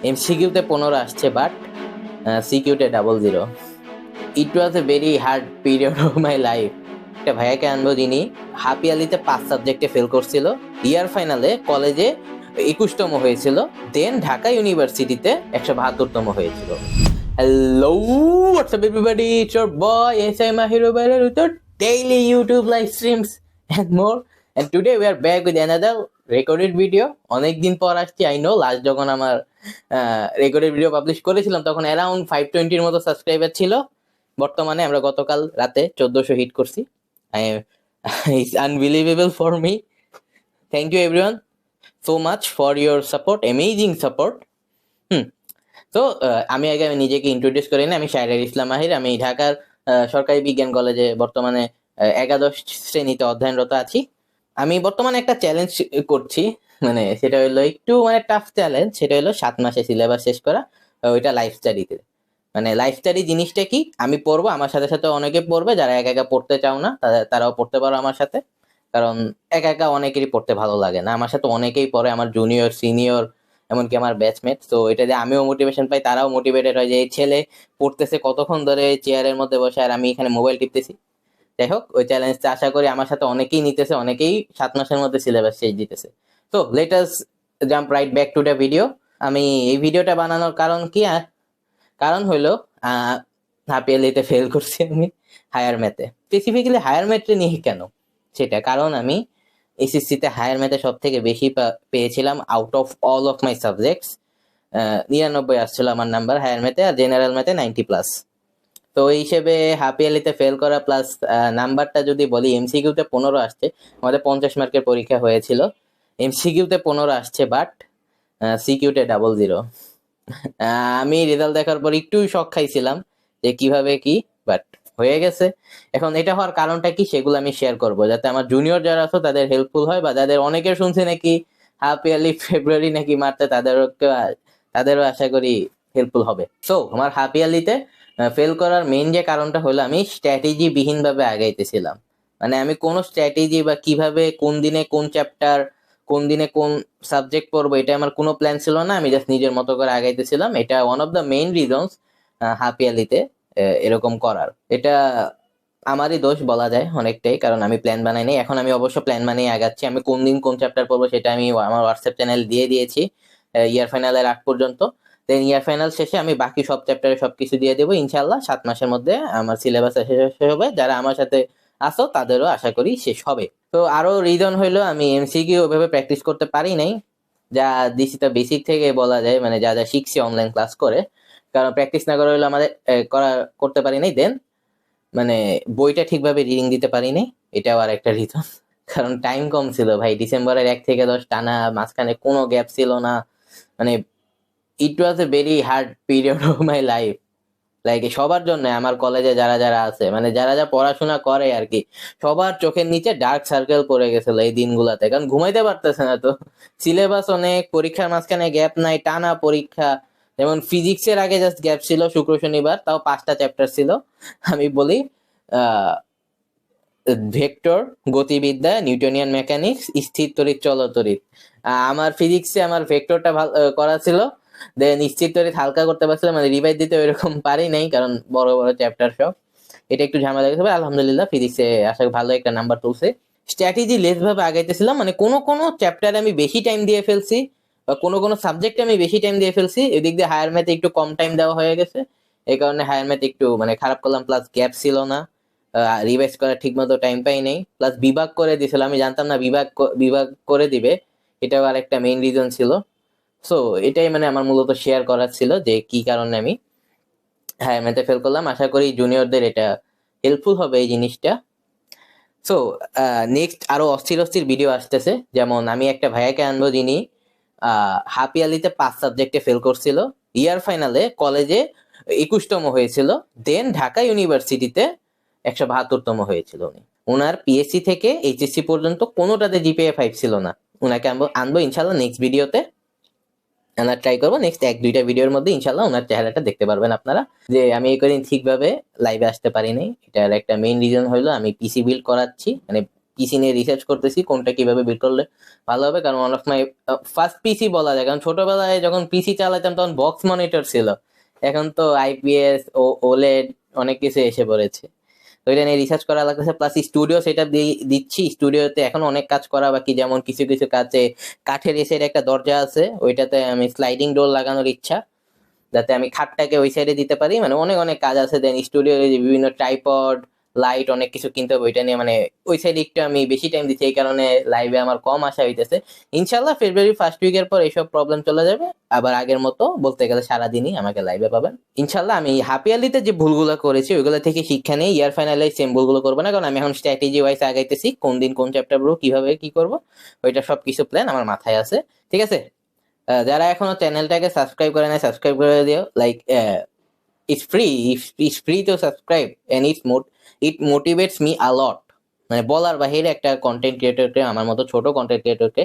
এমসিকিউতে 15 আসছে, বাট সিকিউতে 00। It was a very hard period of my life. একটা ভাইয়াকে আনবো যিনি হাফ ইয়ারলিতে 5 সাবজেক্টে ফেল করছিল, ইয়ার ফাইনালে কলেজে 21তম হয়েছিল, দেন ঢাকা ইউনিভার্সিটিতে 172তম হয়েছিল। Hello, WhatsApp everybody, it's your boy SI মাহিরু বাইরের with daily YouTube live streams and more. And today we are back with another recorded video. অনেকদিন পর আসছি, আই নো। লাস্ট যখন আমার রেকর্ডেড ভিডিও পাবলিশ করেছিলাম তখন অ্যারাউন্ড 520-র মতো সাবস্ক্রাইবার ছিল। বর্তমানে আমরা গতকাল রাতে 1400 হিট করছি। It's unbelievable for me. Thank you everyone so much for your support, amazing support. তো আমি নিজেকে ইন্ট্রোডিউস করি না। আমি শাহরিয়ার ইসলাম মাহির। আমি ঢাকার সরকারি বিজ্ঞান কলেজে বর্তমানে একাদশ শ্রেণীতে অধ্যয়নরত আছি। আমি বর্তমানে একটা চ্যালেঞ্জ করছি, মানে সেটা হলো একটু মানে টাফ চ্যালেঞ্জ। সেটা হলো 7 মাসে সিলেবাস শেষ করা, ওইটা লাইফ স্টাডিতে। মানে লাইফ স্টাডি জিনিসটা কি, আমি পড়বো, আমার সাথে সাথে অনেকে পড়বে। যারা একা একা পড়তে চাও না তারাও পড়তে পারো আমার সাথে, কারণ একা একা অনেকেরই পড়তে ভালো লাগে না। আমার সাথে অনেকেই পড়ে, আমার জুনিয়র, সিনিয়র, এমনকি আমার ব্যাচমেট। তো এটা দিয়ে আমিও মোটিভেশন পাই, তারাও মোটিভেটেড হয় যে এই ছেলে পড়তেছে কতক্ষণ ধরে চেয়ারের মধ্যে বসে, আর আমি এখানে মোবাইল টিপতেছি। যাই হোক, ওই চ্যালেঞ্জটা আশা করি আমার সাথে অনেকেই নিতেছে, অনেকেই 7 মাসের মধ্যে সিলেবাস শেষ দিতেছে। তো let us jump right back to the video. আমি এই ভিডিওটা বানানোর কারণ কি, কারণ হইলো হাফ ইয়ারলিতে ফেল করছি আমি হায়ার ম্যাথে। স্পেসিফিক্যালি হায়ার ম্যাথে নিয়ে কেন, সেটা কারণ আমি এসএসসিতে হায়ার ম্যাথে সব থেকে বেশি পেয়েছিলাম out of all of my subjects. 99 আসছিল আমার নাম্বার হায়ার ম্যাথে, আর জেনারেল ম্যাথে 90+। তো এই হিসেবে হাফ ইয়ারলিতে ফেল করা প্লাস নাম্বারটা যদি বলি, এমসিকিউতে 15 আসছে। আমাদের 50 মার্কের পরীক্ষা হয়েছিল, এমসিকিউতে 15 আসছে, বাট সিকিউতে 00। আমি রেজাল্ট দেখার পর একটু শক খাইছিলাম যে কিভাবে কি, বাট হয়ে গেছে। এখন এটা হওয়ার কারণটা কি সেগুলো আমি শেয়ার করব, যাতে আমার জুনিয়র যারা আছে তাদের হেল্পফুল হয়, বা যাদের অনেকের শুনছি নাকি হাফ ইয়ারলি ফেব্রুয়ারি নাকি মার্চে, তাদেরও আশা করি হেল্পফুল হবে। সো আমার হাফ ইয়ারলিতে ফেল করার মেইন যে কারণটা হলো, আমি স্ট্র্যাটেজি বিহীন ভাবে আগাইতেছিলাম। মানে আমি কোনো স্ট্র্যাটেজি বা কিভাবে কোন দিনে কোন চ্যাপ্টার, কোন দিনে কোন সাবজেক্ট পড়বো, এটা আমার কোনো প্ল্যান ছিল না। আমি জাস্ট নিজের মতো করে আগাইতেছিলাম। এটা one of the main reasons half ইয়ারলিতে এরকম করার। এটা আমারই দোষ বলা যায় অনেকটাই, কারণ আমি প্ল্যান বানাই নাই। এখন আমি অবশ্য প্ল্যান বানিয়ে আগাচ্ছি। আমি কোন দিন কোন চ্যাপ্টার পড়বো সেটা আমি আমার হোয়াটসঅ্যাপ চ্যানেল দিয়ে দিয়েছি ইয়ার ফাইনালের আগ পর্যন্ত। দেন ইয়ার ফাইনাল শেষে আমি বাকি সব চ্যাপ্টারে সবকিছু দিয়ে দেবো ইনশাল্লাহ। 7 মাসের মধ্যে আমার সিলেবাস শেষ হবে। যারা আমার সাথে আসো তাদেরও আশা করি শেষ হবে। তো আরো রিজন হইলো আমি এমসিকিউ ওইভাবে প্র্যাকটিস করতে পারি নাই, যা দিছি তা বেসিক থেকে বলা যায়, মানে যা যা শিখছি অনলাইন ক্লাস করে। কারণ প্র্যাকটিস না করে হইলো আমাদের করতে পারি নাই। দেন মানে বইটা ঠিকভাবে রিডিং দিতে পারি নাই, এটাও আর একটা রিজন। কারণ টাইম কম ছিল ভাই, ডিসেম্বরের 1 থেকে 10 টানা, মাঝখানে কোনো গ্যাপ ছিল না। মানে it was a very hard period of my life. Like সবার জন্য, আমার কলেজে যারা যারা আছে, মানে যারা যারা পড়াশোনা করে আর কি, সবার চোখের নিচে ডার্ক সার্কেল পড়ে গেছিল এই দিনগুলাতে, কারণ ঘুমাইতে পারতেছে না। তো সিলেবাস অনেক, পরীক্ষার মাঝখানে গ্যাপ নাই, টানা পরীক্ষা। যেমন ফিজিক্সের আগে জাস্ট গ্যাপ ছিল শুক্র শনিবার, তাও 5টা চ্যাপ্টার ছিল। আমি বলি ভেক্টর, গতিবিদ্যা, নিউটনিয়ান মেকানিক্স, স্থির তড়িৎ, চলতড়িৎ। আমার ফিজিক্সে আমার ভেক্টরটা করা ছিল। দেন স্থির তড়িৎ হালকা করতে পারছিলাম, মানে রিভাইজ দিতে ওইরকম পারি নাই, কারণ বড় বড় চ্যাপ্টার সব। এটা একটু ঝামেলা গেছে। আলহামদুলিল্লাহ ফিজিক্সে আশা করি ভালো একটা নাম্বার তুলছে। স্ট্র্যাটেজি লেস ভাবে আগাইতেছিলাম, মানে কোনো কোনো চ্যাপ্টারে আমি বেশি টাইম দিয়ে ফেলছি, বা কোনো কোনো সাবজেক্টে আমি বেশি টাইম দিয়ে ফেলছি। এদিক দিয়ে হায়ার ম্যাথে একটু কম টাইম দেওয়া হয়ে গেছে, এই কারণে হায়ার ম্যাথ একটু মানে খারাপ করলাম। প্লাস গ্যাপ ছিল না, রিভাইজ করার ঠিক মতো টাইম পাই নাই। প্লাস বিভাগ করে দিয়েছিল, আমি জানতাম না বিভাগ করে দিবে, এটাও আর একটা মেইন রিজন ছিল। সো এটাই মানে আমার মূলত শেয়ার করার ছিল যে কি কারণে আমি হায়ার ম্যাথে ফেল করলাম। আশা করি জুনিয়রদের এটা হেল্পফুল হবে এই জিনিসটা। সো নেক্সট আরো অস্থির অস্থির ভিডিও আসতেছে। যেমন আমি একটা ভাইয়াকে আনবো যিনি হাফ ইয়ারলিতে 5 সাবজেক্টে ফেল করছিল, ইয়ার ফাইনালে কলেজে 21তম হয়েছিল, দেন ঢাকা ইউনিভার্সিটিতে 172তম হয়েছিল উনি। ওনার পিএসসি থেকে এইচএসসি পর্যন্ত কোনোটাতে জিপিএ 5 ছিল না। ওনাকে আনবো ইনশাল্লাহ নেক্সট ভিডিওতে। আমরা ট্রাই করবো নেক্সট 1-2টা ভিডিওর মধ্যে ইনশাল্লাহ ওনার চেহারাটা দেখতে পারবেন আপনারা। যে আমি এই কদিন ঠিকভাবে লাইভে আসতে পারি নাই, এটার একটা মেইন রিজন হলো আমি পিসি বিল্ড করাচ্ছি, মানে পিসি নিয়ে রিসার্চ করতেছি কোনটা কিভাবে বিল্ড করলে ভালো হবে, কারণ ওয়ান অফ মাই ফার্স্ট পিসি বলা যায়, কারণ ছোটবেলায় যখন পিসি চালাতাম তখন বক্স মনিটর ছিল, এখন তো আইপিএস ও ওলেড অনেক কিছু এসে পড়েছে, তো এটা নিয়ে রিসার্চ করা লাগতেছে। প্লাস স্টুডিও সেটা দিচ্ছি, স্টুডিওতে এখন অনেক কাজ করা বাকি, যেমন কিছু কিছু কাজে কাঠের এসের একটা দরজা আছে, ওইটাতে আমি স্লাইডিং ডোর লাগানোর ইচ্ছা, যাতে আমি খাটটাকে ওই সাইডে দিতে পারি, মানে অনেক অনেক কাজ আছে। দেন স্টুডিও বিভিন্ন ট্রাইপড লাইট অনেক কিছু কিনতে হবে, ওইটা নিয়ে মানে ওই সাইডে একটু আমি বেশি টাইম দিচ্ছি, এই কারণে লাইভে আমার কম আসা হইতেছে। ইনশাল্লাহ ফেব্রুয়ারি ফার্স্ট উইকের পর এইসব প্রবলেম চলে যাবে, আবার আগের মতো বলতে গেলে সারাদিনই আমাকে লাইভে পাবেন ইনশাল্লাহ। আমি হাফ ইয়ারলিতে যে ভুলগুলো করেছি ওইগুলো থেকে শিক্ষা নেই, ইয়ার ফাইনালে সেম ভুলগুলো করবো না, কারণ আমি এখন স্ট্র্যাটেজি ওয়াইজ আগাইতেছি, কোন দিন কোন চ্যাপ্টার পড়বো কিভাবে কি করবো, ওইটা সবকিছু প্ল্যান আমার মাথায় আছে। ঠিক আছে, যারা এখনো চ্যানেলটাকে সাবস্ক্রাইব করে নাই সাবস্ক্রাইব করে দিও, like it's free to subscribe and it motivates me a lot. মানে বলার বাহিরে একটা কন্টেন্ট ক্রিয়েটরকে, আমার মতো ছোট কন্টেন্ট ক্রিয়েটরকে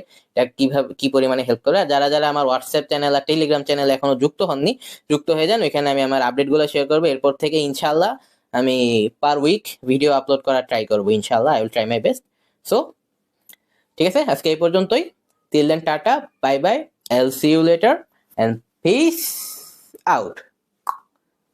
কিভাবে কি পরিমাণে হেল্প করে। আর যারা যারা আমার হোয়াটসঅ্যাপ চ্যানেল আর টেলিগ্রাম চ্যানেল এখনো যুক্ত হননি, যুক্ত হয়ে যান, ওইখানে আমি আমার আপডেটগুলো শেয়ার করবো। এরপর থেকে ইনশাল্লাহ আমি পার উইক ভিডিও আপলোড করার ট্রাই করবো, ইনশাল্লাহ I will try my best. So ঠিক আছে, আজকে এই পর্যন্তই। Till then tata, bye bye, I will see you later and peace out.